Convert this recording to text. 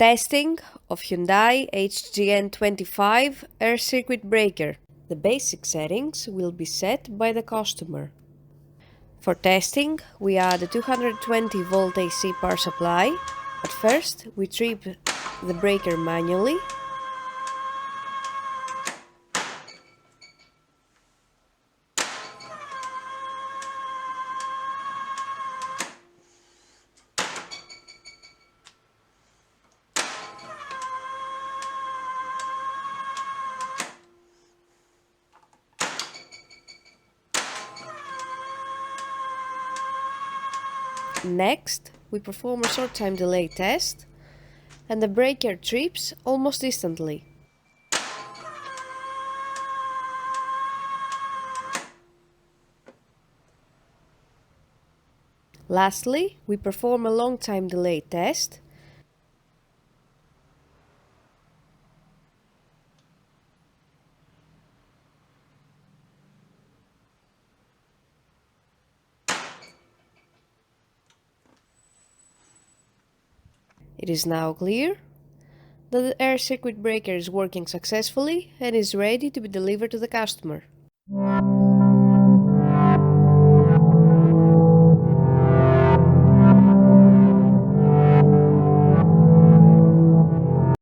Testing of Hyundai HGN25 air circuit breaker. The basic settings will be set by the customer. For testing, we add a 220 volt AC power supply. At first, we trip the breaker manually. Next, we perform a short time delay test, and the breaker trips almost instantly. Lastly, we perform a long time delay test. It is now clear that the air circuit breaker is working successfully and is ready to be delivered to the customer.